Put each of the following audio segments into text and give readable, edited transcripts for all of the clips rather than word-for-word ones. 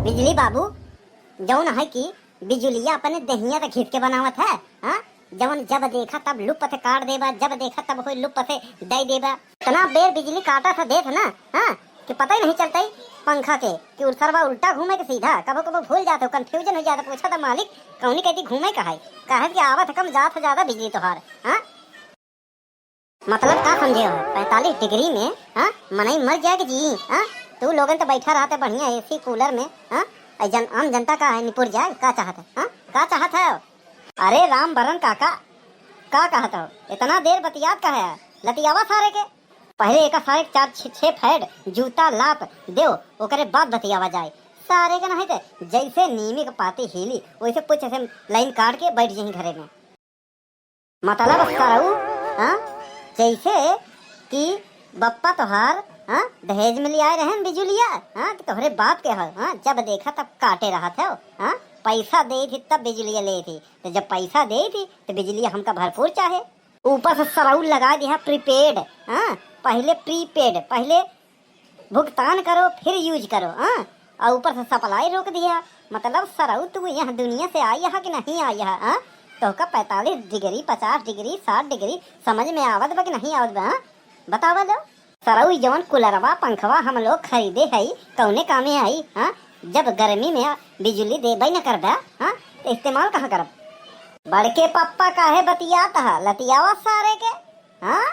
बिजली बाबू जौन है कि बिजुलिया अपने दहिया तक खींच के बनावत है। हाँ, जवन जब देखा तब लुप से काट देबा, जब देखा तब कोई लुप से दे देबा। इतना बेर बिजली काटा था देख ना, हाँ, कि पता ही नहीं चलता ही पंखा के कि उड़सरवा उल्टा घूमे के सीधा। कबो कबो भूल जाते हो, कंफ्यूजन हो जाता। पूछा था मालिक कौनी कहती घूमे का है, कहे कि आवत कम जात ज्यादा बिजली तोहार। हाँ, मतलब का समझे हो 45 डिग्री में, हाँ, मनई मर जाएगी जी। हाँ, तू लोगन तो बैठा रहते बढ़िया एसी कूलर में। हाँ, आम जनता का है निपुर जाए। का चाहत है? हाँ, का चाहत है? अरे राम बरन काका का कहत हो? इतना देर बतियात का है? लतियावा सारे के पहले एक सारे 4-6 फैड जूता लाप देव ओकरे बाद बतियावा जाए। सारे के नहीं थे जैसे नीमी का पाती हिली वैसे कुछ ऐसे लाइन काट के बैठ जाए घरे में। मतलब कराऊ, हाँ, जैसे कि बप्पा तोहार, हाँ, दहेज में ले आए रहे बिजुलिया। हाँ, कि तोहरे बाप के हो। हाँ, जब देखा तब काटे रहा था। हाँ, पैसा दे थी तब बिजलिया ले थी, तो जब पैसा दे थी तो बिजलिया हमका भरपूर चाहे। ऊपर से सराउल लगा दिया प्रीपेड। हाँ, पहले प्रीपेड, पहले भुगतान करो फिर यूज करो। हाँ, और ऊपर से सप्लाई रोक दिया। मतलब सराउ तू यहाँ दुनिया से आई है कि नहीं आई है? हाँ, तो का 45 डिग्री 50 डिग्री 60 डिग्री समझ में आवत बा कि नहीं आवत बा? बतावा लो। सरऊ जवन कूलरवा पंखवा हम लोग खरीदे है कौने कामे आई? हाँ, जब गर्मी में बिजली देबे न करबा, हाँ, तो इस्तेमाल कहाँ करब? बड़के पप्पा काहे बतियात है लतियावा सारे के। हाँ,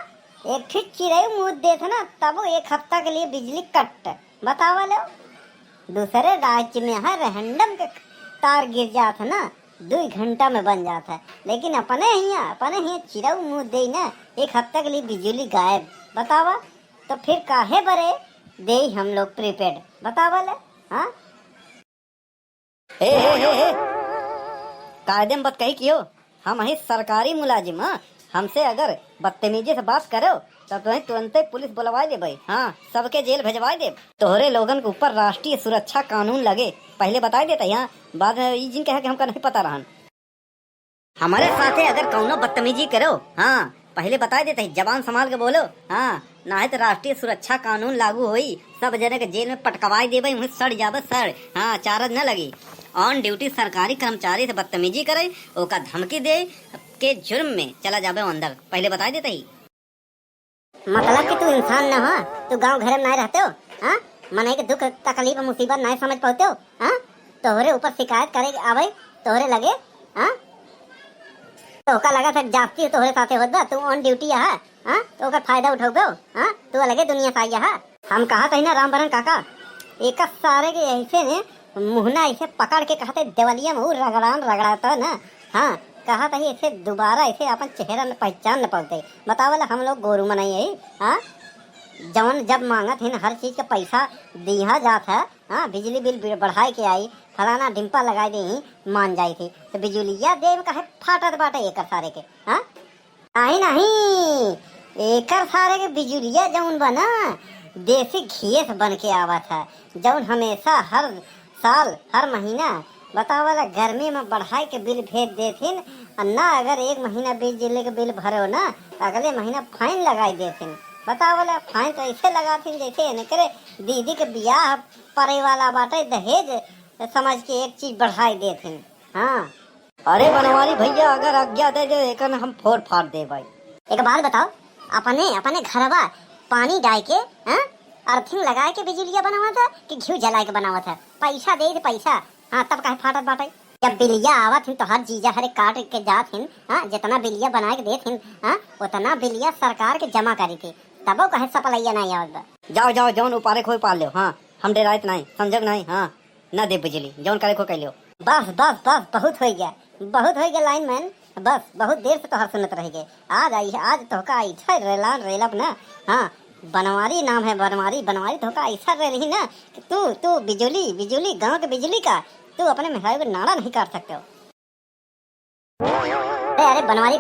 एक ठीक चिड़ै मुँह देत ना तब 1 हफ्ता के लिए बिजली कट। बतावा लो। दूसरे राज्य में है रैंडम के तार गिर जात है ना 2 घंटा में बन जाता है, लेकिन अपने ही चिड़ै मुँह दे ना 1 हफ्ता के लिए बिजली गायब। बतावा तो फिर काहे बरे दे हम लोग प्रीपेड? बतावा ले। हाँ, हे कायदे में बात कही क्यों? हम है सरकारी मुलाजिम। हाँ, हमसे अगर बदतमीजी से बात करो तो तुम्हें तुरंत पुलिस बुलवा दे भाई। हाँ, सबके जेल भेजवा दे। तोहरे लोगन के ऊपर राष्ट्रीय सुरक्षा कानून लगे पहले बता देता। यहाँ बाद में जिन कहे कि हमका नहीं पता रहन। हमारे साथे अगर कौनो बदतमीजी करो, हाँ, पहले बता देते जबान संभाल के बोलो। हाँ, ना है तो राष्ट्रीय सुरक्षा कानून लागू होई, सब जने के जेल में पटकवाई देबे, मुझे सड़ जाबे सड़। हाँ, चार्ज न लगी। ऑन ड्यूटी सरकारी कर्मचारी से बदतमीजी करे ओका धमकी दे के जुर्म में चला जाबे अंदर। पहले बता देते ही। मतलब कि तू इंसान न हो, तू गांव घर में नहीं रहते हो। हाँ, मने के दुख तकलीफ मुसीबत नहीं समझ पाते हो। हाँ, तोहरे ऊपर शिकायत करे आवे तोहरे लगे। हाँ, तो ओका लगा था जाती तोहरे साथे होत बा, तू ऑन ड्यूटी है। हाँ, तो ओकर फायदा उठाओगे। हाँ, तू अलगे दुनिया से आई है। हम कहा था ना राम बरन काका एक सारे के ऐसे ने मुहना ऐसे पकड़ के कहते देवलिया में रगड़ाता ना। हाँ, कहा था ऐसे दोबारा ऐसे अपन चेहरा न पहचान न पाते। बतावला हम लोग गोरू मनाई है। हाँ, जवन जब मांगत है हर चीज का पैसा दिया जात है। हाँ, बिजली बिल बढ़ाए के आई फलाना डिम्पा लगाई दे मान जाई थी, तो बिजुलिया देव कहे फाटत बाटे एक सारे के। हाँ, नहीं एक सारे के बिजुलिया जौन बना देसी घीस बन के आवत है, जौन हमेशा हर साल हर महीना बतावला गर्मी में बढ़ाई के बिल भेज देथिन। ना अगर 1 महीना बिजली के बिल भरो ना अगले महीना फाइन लगाई देथिन। बतावला फाइन तो ऐसे लगाथिन जैसे न करे दीदी के बियाह परे वाला बाटे दहेज समझ के एक चीज बढ़ाई देथिन। हाँ, अरे बनवारी भैया अगर आज्ञा दे दे एक हम फोड़ फाड़ दे भाई। एक बात बताओ, अपने घरवा पानी डाल के, हाँ, अर्थिंग लगा के बिजलिया बनावा था कि घी जला के बनावा था? पैसा दे पैसा। हाँ, तब कहे फाटत बाटे? जब बिलिया आवत हिन तो हर चीजा हरे काट के जात हिन। हाँ, जितना बिलिया बना के देत हिन, हाँ, उतना बिलिया सरकार के जमा करी थी, तबो कहे सप्लाइया नहीं आवत बा। जाओ जाओ जौन उपारे खोई पाल लो। हाँ, हम डेरायत नहीं समझब नहीं। हाँ, न दे बिजली जौन करे खो कह लो। बस बहुत हो गया लाइनमैन। बस बहुत देर से तो हर सुनत रह गए। आज तो का ऐसा रेलब ना। हाँ, बनवारी नाम है, बनवारी तो का ऐसा रही ना कि तू बिजली गांव के बिजली का तू अपने मेहरारू को नाड़ा नहीं काट सकते हो। अरे बनवारी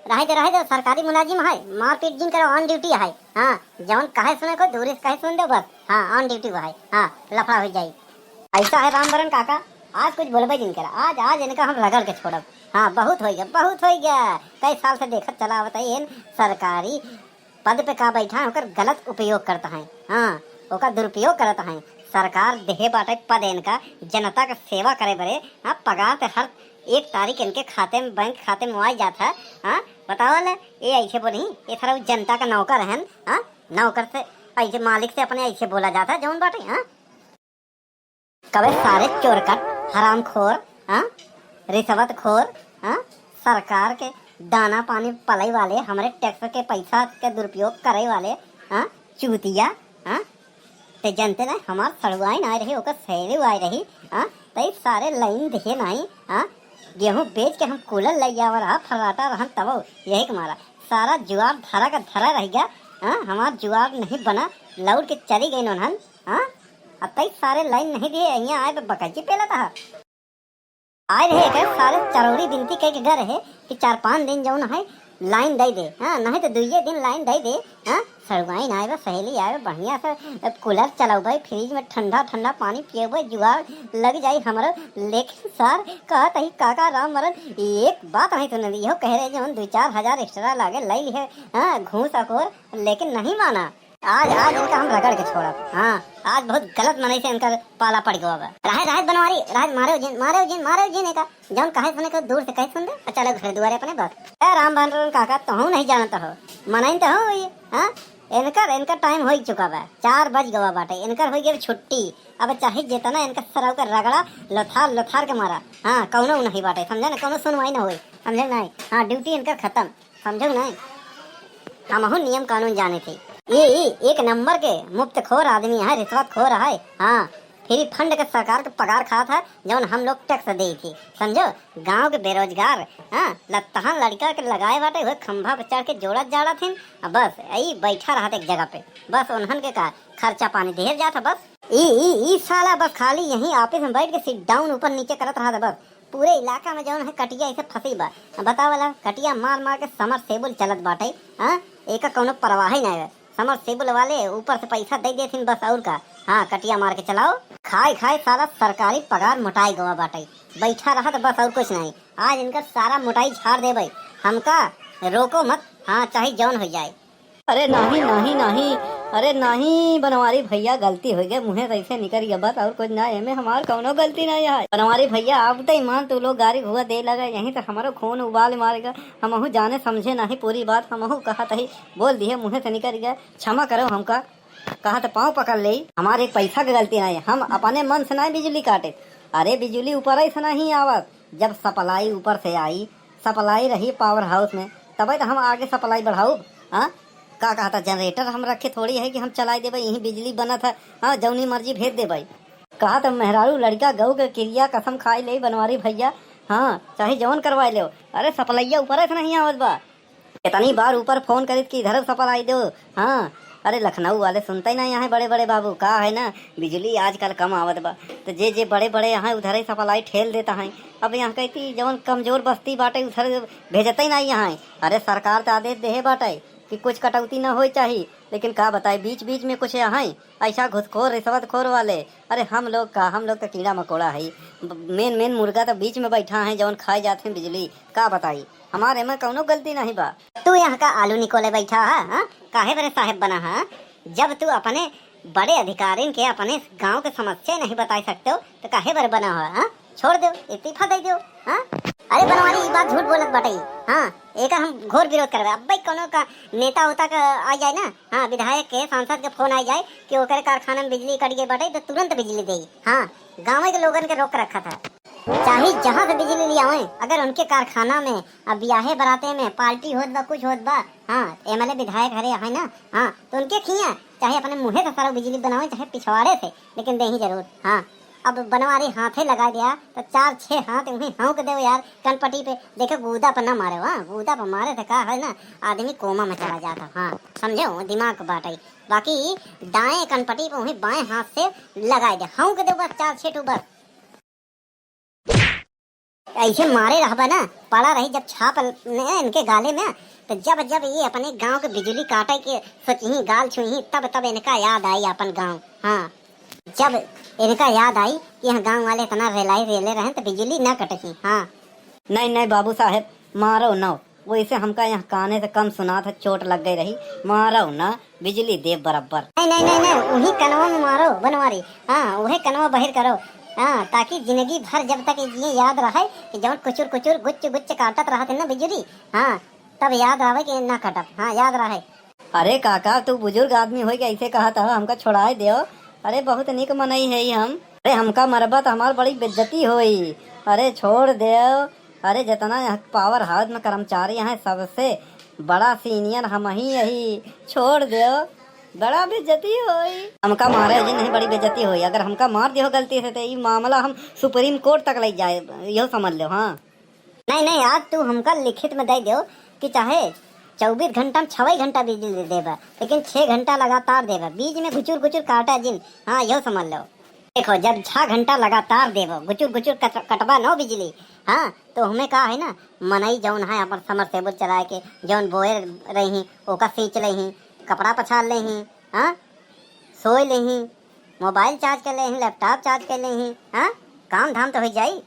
रहे दे सरकारी मुलाजिम है, मारपीट जिन करो ऑन ड्यूटी है। हाँ, जवन कहे सुने को दूर से कहे सुन दो बस। हाँ, ऑन ड्यूटी है। हाँ, लफड़ा हो जाये। ऐसा है राम बरन काका, आज कुछ बोलबे जिन करा आज इनका हम रगड़ के छोड़ब। हाँ, बहुत हो गया। कई साल से देखत चला बताइए सरकारी पद पे का बैठा है ओकर गलत उपयोग करता है। हाँ, ओकर दुरुपयोग करता है। सरकार देहे बाटे पद इनका जनता का सेवा करे बरे। हाँ, पगार तो हर 1 तारीख इनके खाते में, बैंक खाते में आ जाता है। हाँ, बताओ ले, ये ऐसे बोली, ये सारा जनता का नौकर है। हाँ, नौकर से ऐसे मालिक से अपने ऐसे बोला जाता है जौन बाटे। हाँ, कबे सारे चोरकट, हरामखोर, हाँ, रिश्वतखोर, हाँ, सरकार के दाना पानी पलाई वाले, हमारे टैक्स के पैसा के दुरुपयोग करे वाले, हाँ, चूतिया, हाँ, ते जनते ना हमार सड़ुआई ना रही, ओकर सहेली आई रही। हाँ, तई सारे लाइन देखे नहीं। हाँ, गेहूं बेच के हम कूलर लग आवा रहा, फराटा रहा, तब यही कमारा सारा जुआर धरा का धरा रह गया। हाँ, हमार जुआर नहीं बना, लौट के चली गई नोनहन। हाँ, अब तई सारे लाइन नहीं दिए, यहाँ आए तो बकची पेला था। आए रहे के सारे चरौरी बिनती कह के घर है कि 4-5 दिन जाऊँ है लाइन दे दे। हाँ, नहीं तो 2 दिन लाइन दे दे। हाँ, सड़ुआई ना आए, सहेली आए, बढ़िया से कूलर चलाओ भाई, फ्रिज में ठंडा ठंडा पानी पिए भाई, जुआर लग जाये हमारा। लेकिन सर कहत ही काका राम मरन एक बात नहीं सुन दी, कह रहे जो 2-4 हजार एक्स्ट्रा लागे ले ली है। हाँ, घूस अकोर, लेकिन नहीं माना। आज इनका हम रगड़ के छोड़ा। हाँ, आज बहुत गलत मनाई से इनका पाला पड़ गया। राहत बनवारी, राहत मारे जिन का जौन कहे सुने को दूर से कहे सुन दे, चलो घर दुआरे अपने बस। राम भंडर काका तो हूँ नहीं जानता हो, मनाई तो हो। हाँ, इनका टाइम हो चुका बा, 4 बज गवा बाटे, इनकर हो गया छुट्टी। अब चाहे जितना इनका सराव का रगड़ा लथार के मारा। हाँ, कौनो नहीं बाटे, समझे ना, कौनो सुनवाई ना हुई, समझे नहीं। हाँ, ड्यूटी इनका खत्म, समझो नहीं। हम नियम कानून जाने थे। ये 1 नंबर के मुफ्त खोर आदमी है, रिश्वत खोर है। हाँ, फ्री फंड के सरकार के पगार खाता है जौन हम लोग टैक्स दे थी, समझो। गांव के बेरोजगार, हाँ, लत्तहान लड़का के लगाए बाटे हुए खंभा पे चढ़ के जोड़ा जाड़ा थे। बस यही बैठा रहा एक जगह पे, बस उन्हन के का खर्चा पानी देर जाता। बस ई साला बस खाली यही ऑफिस में बैठ के सिट डाउन ऊपर नीचे करत रहा था। बस पूरे इलाका में जौन है कटिया ऐसे फंसी बा, बताओ वाला कटिया मार के समरसेबुल चलत बाटे। हाँ, एक कौनो परवाह ही नहीं है। समरसेबुल वाले ऊपर से पैसा दे देथिन बस, और का। हाँ, कटिया मार के चलाओ, खाए सारा सरकारी पगार मोटाई गवा बाटे, बैठा रहा तो बस, और कुछ नहीं। आज इनका सारा मोटाई झाड़ दे भाई, हमका रोको मत। हाँ, चाहे जौन हो जाए। अरे नहीं, अरे नहीं बनवारी भैया, गलती हो गया, मुँहे ऐसे निकल गया बस, और कुछ ना है। हमार कौनो गलती नहीं है बनवारी भैया। आप तो ईमान तू लोग गाड़ी घुआ दे लगा, यहीं तो हमारा खून उबाल मारेगा। हमहू जाने समझे नहीं पूरी बात, हमहू कहा तही बोल दिए, मुँहे से निकल गया, क्षमा करो हमका। कहा तो पाँव पकड़ ले, हमारे पैसा की गलती नहीं, हम अपने मन से नहीं बिजली काटे। अरे बिजली ऊपर से नहीं आवत, जब सप्लाई ऊपर से आई, सप्लाई रही पावर हाउस में, तब तो हम आगे सप्लाई बढ़ाऊ। हाँ, का कहा था जनरेटर हम रखे थोड़ी है कि हम चलाई दे भाई, यही बिजली बना था। हाँ, जौनी मर्जी भेज दे भाई। कहा था मेहरारू लड़का गऊ के क्रिया कसम खाई ले बनवारी भैया। हाँ, चाहे जौन करवाई ले। अरे सप्लाइया ऊपर से नहीं आवत बा, इतनी बार ऊपर फोन करी कि इधर सप्लाई दो। हाँ, अरे लखनऊ वाले सुनते ही नहीं यहाँ बड़े बाबू, का है ना बिजली आजकल कम आवत बा, तो जे बड़े यहाँ उधर ही सप्लाई ठेल देता है। अब यहाँ कहती जौन कमजोर बस्ती बाटे उधर भेजते ही नहीं यहाँ। अरे सरकार तो आदेश दे बाटे कि कुछ कटौती ना हो चाहिए, लेकिन का बताए बीच में कुछ यहाँ ऐसा घुसखोर रिश्वतखोर वाले। अरे हम लोग तो कीड़ा मकोड़ा है, मेन मुर्गा तो बीच में बैठा है जौन खाए जाते हैं बिजली। का बताई, हमारे में कौनो गलती नहीं बा। तू यहाँ का आलू निकोले बैठा है, काहे बड़े साहेब बना है? जब तू अपने बड़े अधिकारी के अपने गांव के समस्या नहीं बता सकते हो तो काहे बड़े बना हो? छोड़ दो, इस्तीफा दे दो। हाँ, अरे बनवारी ये बात झूठ बोलत बाटे। हाँ, एक हम घोर विरोध करबे। अब भाई कोनो का नेता होता का आ जाए ना, हाँ, विधायक के सांसद के फोन आ जाए कि ओकर कारखाना में बिजली कट गई बाटे तो तुरंत बिजली दे। हाँ, गाँव के लोगन के रोक रखा था, चाहे जहाँ से बिजली ले आवे। अगर उनके कारखाना में अब ब्याहे बराते में पार्टी होत बा, कुछ होत बा, हाँ, एमएलए विधायक हरे है ना, हाँ, तो उनके खिया चाहे अपने मुँहे से सारा बिजली बनावे, चाहे पिछवाड़े से, लेकिन दे ही जरूर। हाँ, अब बनवारी हाथे लगा दिया तो 4-6 हाथ उन्हें हाँक दे यार कनपटी पे। देखो गूदा पर ना मारे, हाँ, गूदा पर मारे थे का है ना आदमी कोमा में चला जाता। हाँ, समझो दिमाग बाटे। बाकी दाएं कनपटी पे उन्हें बाएं हाथ से लगा दे, हाँक दे बस 4-6 टू बस। ऐसे मारे रहा ना, पड़ा रही जब छाप इनके गाले में, तो जब ये अपने गांव के बिजली काटे के सोची गाल छुई, तब इनका याद आई अपन गांव। हाँ, जब इनका याद आई कि यहाँ गांव वाले इतना रेले रहे तो बिजली ना कटे। हाँ, नहीं बाबू साहेब, मारो न, वैसे हमका यहाँ काने से कम सुना था, चोट लग गई रही। मारो ना बिजली देव बराबर। नहीं नहीं नहीं नहीं, उन्हीं कनवा में मारो बनवारी। हाँ वही कनवा बहिर करो। हाँ ताकि जिंदगी भर जब तक ये याद रहे कि जब कुचुर कुचुर गुच्च गुच्च काटत रहते ना बिजली, हाँ तब याद रहे कि ना कटत। हाँ याद रहे। अरे काका तू बुजुर्ग आदमी हो के ऐसे कहा था, हमका छोड़ाए दियो। अरे बहुत निक मनई है हम। अरे हमका मरबत हमार बड़ी बेइज्जती होई। अरे छोड़ दियो। अरे जितना यहाँ पावर हाउस में कर्मचारी हैं सबसे बड़ा सीनियर हम ही यही। छोड़ दियो, बड़ा बेइज्जती होई। हमका मारे जी नहीं, बड़ी बेइज्जती होई। अगर हमका मार दियो गलती से तो ये मामला हम सुप्रीम कोर्ट तक ले जाए, यह समझ लो। हाँ नहीं नहीं, आज तू हमका लिखित में दे दो कि चाहे 24 घंटा में 6 घंटा बिजली देगा, लेकिन 6 घंटा लगातार देगा। बीच में गुचुर गुचुर काटा जिन, हाँ यह समझ लो। देखो जब 6 घंटा लगातार देवो गुचुर गुचुर कटवा नो बिजली, हाँ तो हमें कहा है ना मनई जौन है अपन समरसेबुल चला के जौन बोए रही ओका सींच रही, कपड़ा पछाड़ लेही, हाँ सोए लेही, मोबाइल चार्ज कर लेही, लैपटॉप चार्ज कर लेही, हाँ काम धाम तो हो जाई।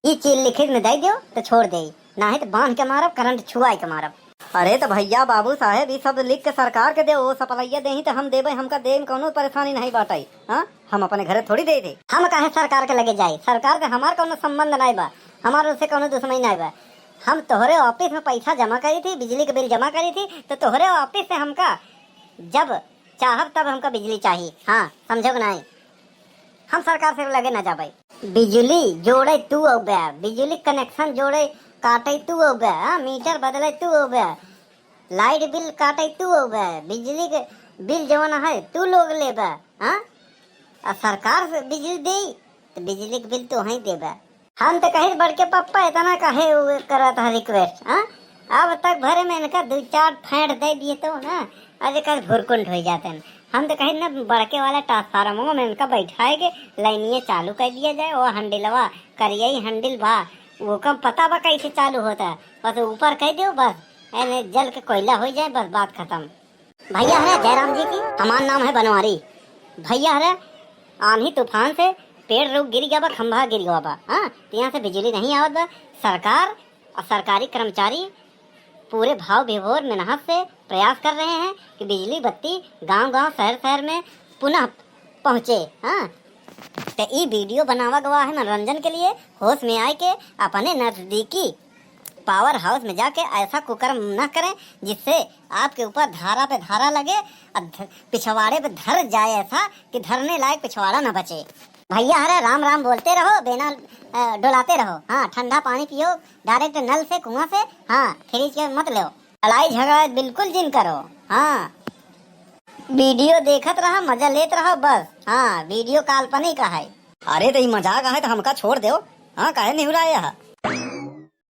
ये चीज लिखित में दे दो तो छोड़ दे, ना है तो बांध के मारब, करंट छुआई के मारब। अरे तो भैया बाबू साहेब ये सब लिख के सरकार के दे, वो सप्लाइया दे तो हम देवे, हमका दे कोनो परेशानी नहीं बाटाई। हाँ हम अपने घरे थोड़ी दे थे। हम काहे सरकार के लगे जाए, सरकार के हमार कोनो संबंध नहीं बा, हमारे उससे कोनो दुश्मनी नहीं बा। हम तोहरे ऑफिस में पैसा जमा करी थी, बिजली के बिल जमा करी थी, तो तोहरे ऑफिस से हमका जब चाहब तब हमका बिजली चाहिए। हाँ समझो नहीं, हम सरकार से लगे न जाबे। बिजली जोड़े तू अबे, बिजली कनेक्शन जोड़े काटे तू अबे, मीटर बदले तू अबे, लाइट बिल काटे तू अबे, बिजली के बिल जवाना है तू लोग लेबे। हाँ और सरकार से बिजली दे तो बिजली के बिल तो वहीं देबे। हम तो कहे बढ़ के पप्पा इतना कहे करत है रिक्वेस्ट। हाँ अब तक भरे में इनका 2-4 फेंट दे दिए तो ना आज कल भुरकुंड हो जाते हैं। हम तो कहे ना बड़के वाला ट्रांसफार्मर में इनका बैठाए के लाइनिये चालू कर दिया जाए, और हंडिलवा करिए हंडिल बा वो कम पता बा कैसे चालू होता है, बस ऊपर कह दो बस एने जल के कोयला हो जाए, बस बात खत्म। भैया है जयराम जी की, हमारा नाम है बनवारी। भैया है आंधी तूफान से पेड़ रुक गिर गया बा, खंभा गिर गया बा, हाँ तो यहाँ से बिजली नहीं आवत बा। सरकार और सरकारी कर्मचारी पूरे भाव विभोर मेहनत से प्रयास कर रहे हैं कि बिजली बत्ती गांव-गांव शहर-शहर में पुनः पहुँचे। हाँ तो ये वीडियो बनावा गवा है मनोरंजन के लिए, होश में आए के अपने नजदीकी पावर हाउस में जाके ऐसा कुकर्म न करें जिससे आपके ऊपर धारा पे धारा लगे और पिछवाड़े पे धर जाए, ऐसा कि धरने लायक पिछवाड़ा न बचे। भैया हरे राम राम बोलते रहो, बिना डुलाते रहो। हाँ ठंडा पानी पियो डायरेक्ट नल से कुआं से, हाँ फ्रिज के मत लो। लड़ाई झगड़ा बिल्कुल जिन करो। हाँ वीडियो देखत रहा, मजा लेत रहो बस। हाँ वीडियो काल्पनिक है। अरे तो ये मजाक है तो हमका छोड़ दो। हाँ काहे नहीं हो रहा है।